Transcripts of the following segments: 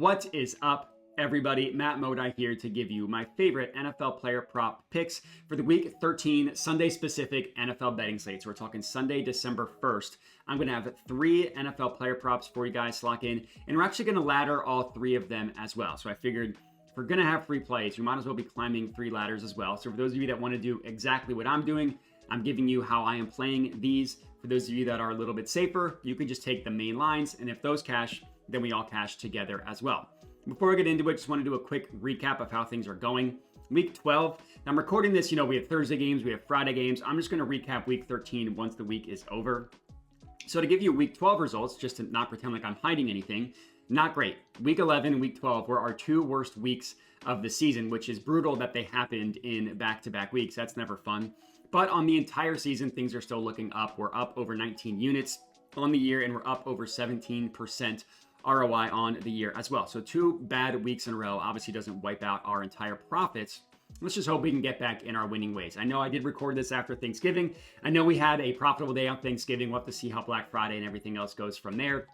What is up, everybody? Matt Modi here to give you my favorite NFL player prop picks for the Week 13 Sunday-specific NFL betting slate. So we're talking Sunday, December 1st. I'm going to have 3 NFL player props for you guys to lock in, and we're actually going to ladder all 3 of them as well. So I figured if we're going to have 3 plays, we might as well be climbing 3 ladders as well. So for those of you that want to do exactly what I'm doing, I'm giving you how I am playing these. For those of you that are a little bit safer, you can just take the main lines, and if those cash, then we all cash together as well. Before we get into it, just want to do a quick recap of how things are going. Week 12, I'm recording this, we have Thursday games, we have Friday games. I'm just going to recap Week 13 once the week is over. So to give you Week 12 results, just to not pretend like I'm hiding anything, not great. Week 11 and Week 12 were our 2 worst weeks of the season, which is brutal that they happened in back-to-back weeks. That's never fun. But on the entire season, things are still looking up. We're up over 19 units on the year, and we're up over 17% ROI on the year as well. So 2 bad weeks in a row obviously doesn't wipe out our entire profits. Let's just hope we can get back in our winning ways. I know I did record this after Thanksgiving. I know we had a profitable day on Thanksgiving. We'll have to see how Black Friday and everything else goes from there.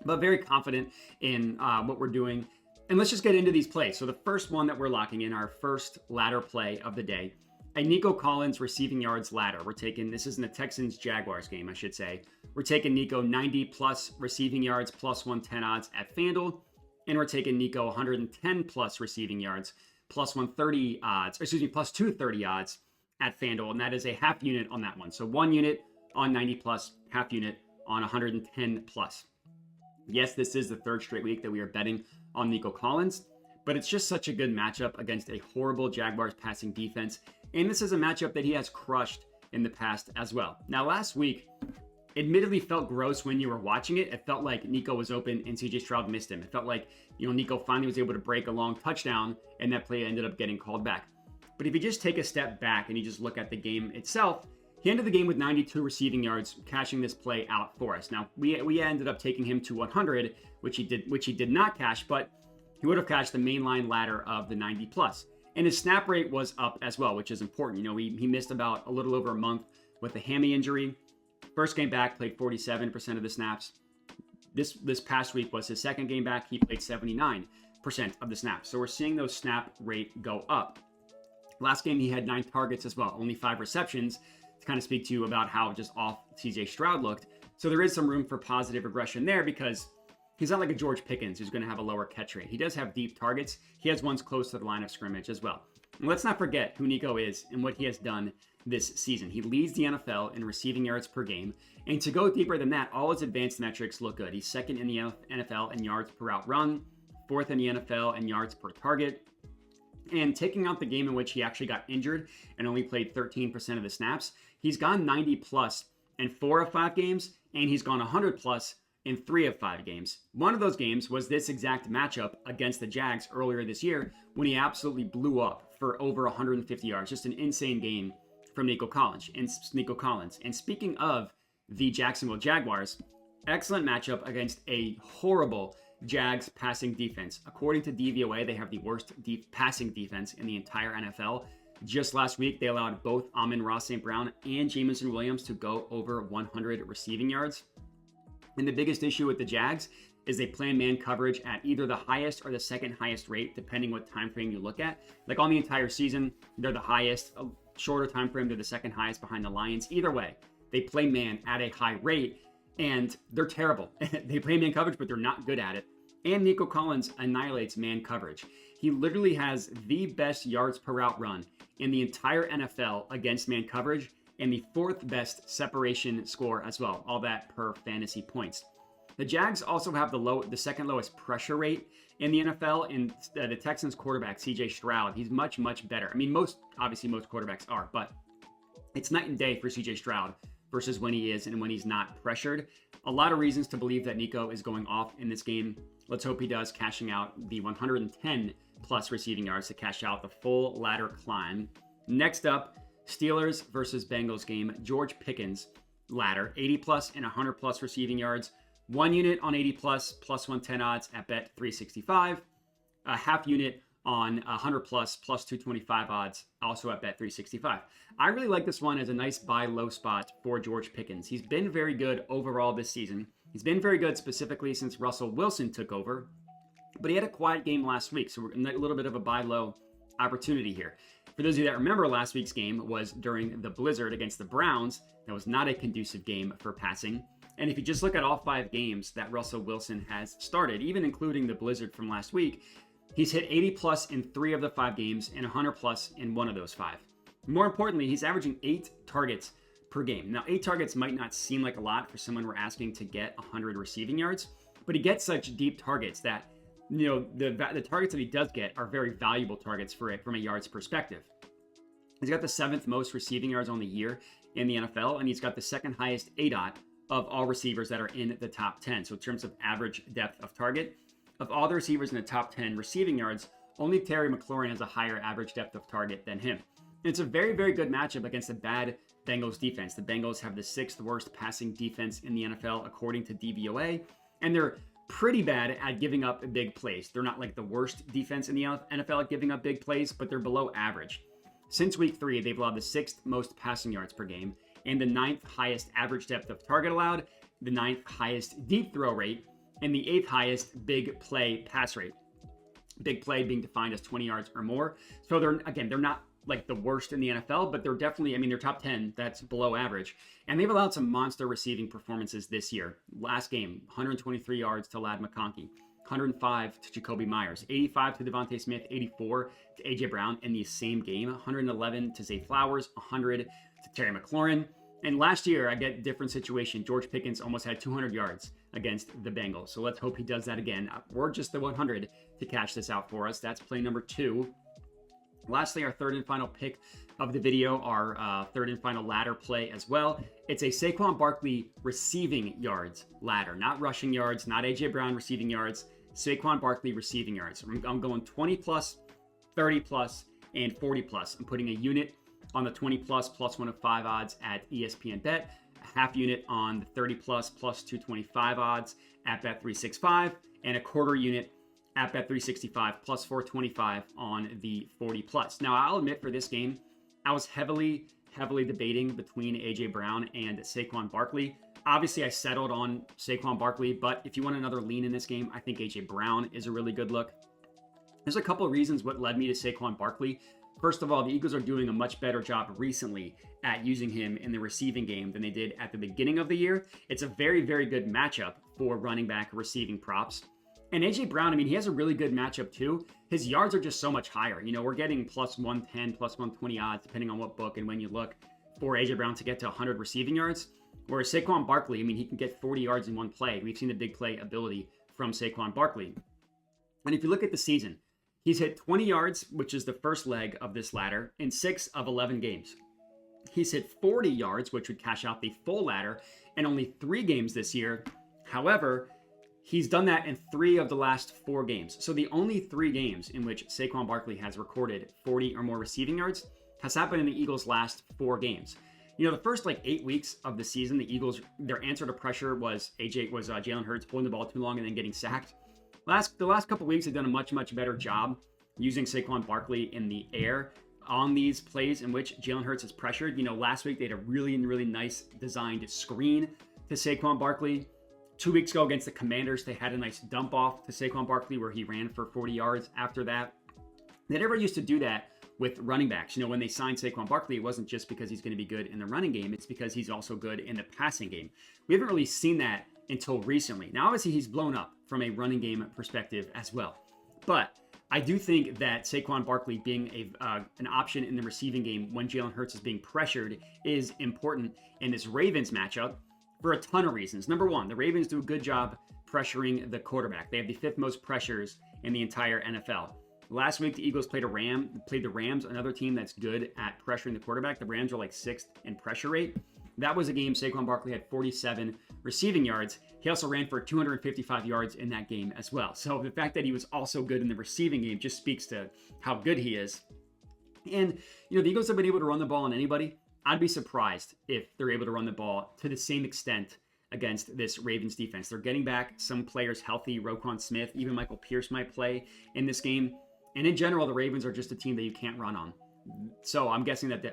But very confident in what we're doing. And let's just get into these plays. So the first one that we're locking in, our first ladder play of the day, a Nico Collins receiving yards ladder. We're taking, this is in the Texans-Jaguars game, I should say. We're taking Nico 90 plus receiving yards, plus 110 odds at FanDuel. And we're taking Nico 110 plus receiving yards, plus 130 odds, plus 230 odds at FanDuel. And that is a half unit on that one. So 1 unit on 90 plus, half unit on 110 plus. Yes, this is the 3rd straight week that we are betting on Nico Collins, but it's just such a good matchup against a horrible Jaguars passing defense. And this is a matchup that he has crushed in the past as well. Now, last week, admittedly felt gross when you were watching it. It felt like Nico was open and CJ Stroud missed him. It felt like, Nico finally was able to break a long touchdown, and that play ended up getting called back. But if you just take a step back and you just look at the game itself, he ended the game with 92 receiving yards, cashing this play out for us. Now, we ended up taking him to 100, which he did not cash, but he would have cashed the mainline ladder of the 90 plus. And his snap rate was up as well, which is important. He missed about a little over a month with a hammy injury. First game back, played 47% of the snaps. This past week was his second game back. He played 79% of the snaps. So we're seeing those snap rate go up. Last game, he had 9 targets as well, only 5 receptions, to kind of speak to you about how just off CJ Stroud looked. So there is some room for positive regression there because he's not like a George Pickens who's going to have a lower catch rate. He does have deep targets. He has ones close to the line of scrimmage as well. And let's not forget who Nico is and what he has done this season. He leads the NFL in receiving yards per game. And to go deeper than that, all his advanced metrics look good. He's 2nd in the NFL in yards per route run, 4th in the NFL in yards per target. And taking out the game in which he actually got injured and only played 13% of the snaps, he's gone 90 plus in 4 of 5 games, and he's gone 100 plus in 3 of 5 games. One of those games was this exact matchup against the Jags earlier this year when he absolutely blew up for over 150 yards. Just an insane game from Nico Collins. And speaking of the Jacksonville Jaguars, excellent matchup against a horrible Jags passing defense. According to DVOA, they have the worst passing defense in the entire NFL. Just last week, they allowed both Amon-Ra St. Brown and Jameson Williams to go over 100 receiving yards. And the biggest issue with the Jags is they play man coverage at either the highest or the 2nd highest rate, depending what time frame you look at. Like on the entire season, they're the highest. A shorter time frame, they're the 2nd highest behind the Lions. Either way, they play man at a high rate, and they're terrible. They play man coverage, but they're not good at it. And Nico Collins annihilates man coverage. He literally has the best yards per route run in the entire NFL against man coverage, and the 4th best separation score as well, all that per fantasy points. The Jags also have the 2nd lowest pressure rate in the NFL, and the Texans quarterback, CJ Stroud, he's much, much better. I mean, most quarterbacks are, but it's night and day for CJ Stroud versus when he is and when he's not pressured. A lot of reasons to believe that Nico is going off in this game. Let's hope he does, cashing out the 110 plus receiving yards to cash out the full ladder climb. Next up, Steelers versus Bengals game. George Pickens ladder, 80 plus and 100 plus receiving yards. 1 unit on 80 plus, plus 110 odds at bet 365. A half unit on 100 plus, plus 225 odds, also at bet 365. I really like this one as a nice buy low spot for George Pickens. He's been very good overall this season. He's been very good specifically since Russell Wilson took over. But he had a quiet game last week, so we're in a little bit of a buy low opportunity here. For those of you that remember, last week's game was during the blizzard against the Browns. That was not a conducive game for passing. And if you just look at all 5 games that Russell Wilson has started, even including the blizzard from last week, he's hit 80 plus in 3 of the 5 games and 100 plus in 1 of those 5. More importantly, he's averaging 8 targets per game. Now, 8 targets might not seem like a lot for someone we're asking to get 100 receiving yards, but he gets such deep targets that, the targets that he does get are very valuable targets for it from a yards perspective. He's got the 7th most receiving yards on the year in the NFL, and he's got the 2nd highest ADOT of all receivers that are in the top 10. So in terms of average depth of target, of all the receivers in the top 10 receiving yards, only Terry McLaurin has a higher average depth of target than him. And it's a very, very good matchup against a bad Bengals defense. The Bengals have the 6th worst passing defense in the NFL, according to DVOA, and they're pretty bad at giving up big plays. They're not like the worst defense in the NFL at giving up big plays, but they're below average. Since week 3, they've allowed the 6th most passing yards per game and the 9th highest average depth of target allowed, the 9th highest deep throw rate, and the 8th highest big play pass rate. Big play being defined as 20 yards or more. So they're not like the worst in the NFL, but they're definitely, they're top 10. That's below average. And they've allowed some monster receiving performances this year. Last game, 123 yards to Ladd McConkey, 105 to Jacoby Myers, 85 to Devontae Smith, 84 to A.J. Brown in the same game, 111 to Zay Flowers, 100 to Terry McLaurin. And last year, I get a different situation. George Pickens almost had 200 yards against the Bengals. So let's hope he does that again. Or just the 100 to cash this out for us. That's play number 2. Lastly, our 3rd and final pick of the video, our 3rd and final ladder play as well. It's a Saquon Barkley receiving yards ladder, not rushing yards, not A.J. Brown receiving yards, Saquon Barkley receiving yards. I'm going 20 plus, 30 plus, and 40 plus. I'm putting a unit on the 20 plus, plus 105 odds at ESPN Bet, a half unit on the 30 plus, plus 225 odds at Bet365, and a quarter unit at Bet365 plus 425 on the 40 plus. Now, I'll admit for this game, I was heavily debating between A.J. Brown and Saquon Barkley. Obviously, I settled on Saquon Barkley, but if you want another lean in this game, I think A.J. Brown is a really good look. There's a couple of reasons what led me to Saquon Barkley. First of all, the Eagles are doing a much better job recently at using him in the receiving game than they did at the beginning of the year. It's a very, very good matchup for running back receiving props. And A.J. Brown, he has a really good matchup too. His yards are just so much higher. We're getting plus 110, plus 120 odds, depending on what book and when you look, for A.J. Brown to get to 100 receiving yards. Whereas Saquon Barkley, he can get 40 yards in one play. We've seen the big play ability from Saquon Barkley. And if you look at the season, he's hit 20 yards, which is the first leg of this ladder, in 6 of 11 games. He's hit 40 yards, which would cash out the full ladder, in only 3 games this year. However, he's done that in 3 of the last 4 games. So the only 3 games in which Saquon Barkley has recorded 40 or more receiving yards has happened in the Eagles' last 4 games. The first 8 weeks of the season, the Eagles, their answer to pressure was Jalen Hurts pulling the ball too long and then getting sacked. The last couple weeks, they've done a much, much better job using Saquon Barkley in the air on these plays in which Jalen Hurts is pressured. Last week they had a really, really nice designed screen to Saquon Barkley. 2 weeks ago against the Commanders, they had a nice dump off to Saquon Barkley where he ran for 40 yards after that. They never used to do that with running backs. When they signed Saquon Barkley, it wasn't just because he's going to be good in the running game. It's because he's also good in the passing game. We haven't really seen that until recently. Now, obviously, he's blown up from a running game perspective as well. But I do think that Saquon Barkley being an option in the receiving game when Jalen Hurts is being pressured is important in this Ravens matchup for a ton of reasons. Number one, the Ravens do a good job pressuring the quarterback. They have the 5th most pressures in the entire NFL. Last week, the Eagles played the Rams, another team that's good at pressuring the quarterback. The Rams are 6th in pressure rate. That was a game Saquon Barkley had 47 receiving yards. He also ran for 255 yards in that game as well. So the fact that he was also good in the receiving game just speaks to how good he is. And, the Eagles have been able to run the ball on anybody. I'd be surprised if they're able to run the ball to the same extent against this Ravens defense. They're getting back some players healthy. Roquan Smith, even Michael Pierce might play in this game. And in general, the Ravens are just a team that you can't run on. So I'm guessing that the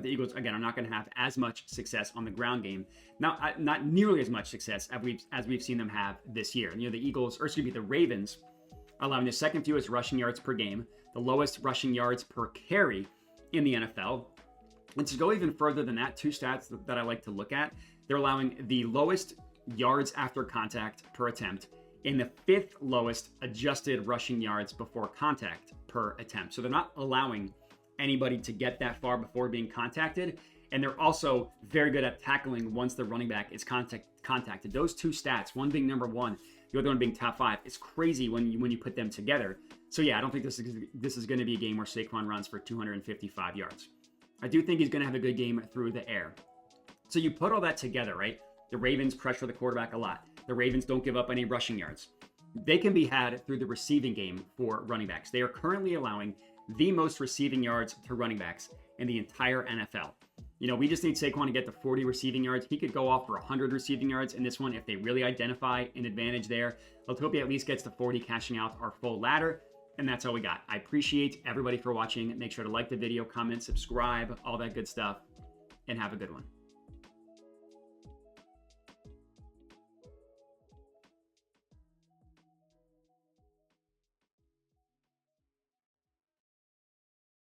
Eagles, again, are not going to have as much success on the ground game. Not nearly as much success as we've seen them have this year. The Ravens are allowing the second fewest rushing yards per game, the lowest rushing yards per carry in the NFL. And to go even further than that, two stats that I like to look at, they're allowing the lowest yards after contact per attempt and the 5th lowest adjusted rushing yards before contact per attempt. So they're not allowing anybody to get that far before being contacted. And they're also very good at tackling once the running back is contacted. Those two stats, one being number 1, the other one being top 5, it's crazy when you put them together. So yeah, I don't think this is going to be a game where Saquon runs for 255 yards. I do think he's going to have a good game through the air. So you put all that together, right? The Ravens pressure the quarterback a lot. The Ravens don't give up any rushing yards. They can be had through the receiving game for running backs. They are currently allowing the most receiving yards to running backs in the entire NFL. You know, we just need Saquon to get to 40 receiving yards. He could go off for 100 receiving yards in this one if they really identify an advantage there. Let's hope he at least gets to 40, cashing out our full ladder. And that's all we got. I appreciate everybody for watching. Make sure to like the video, comment, subscribe, all that good stuff, and have a good one.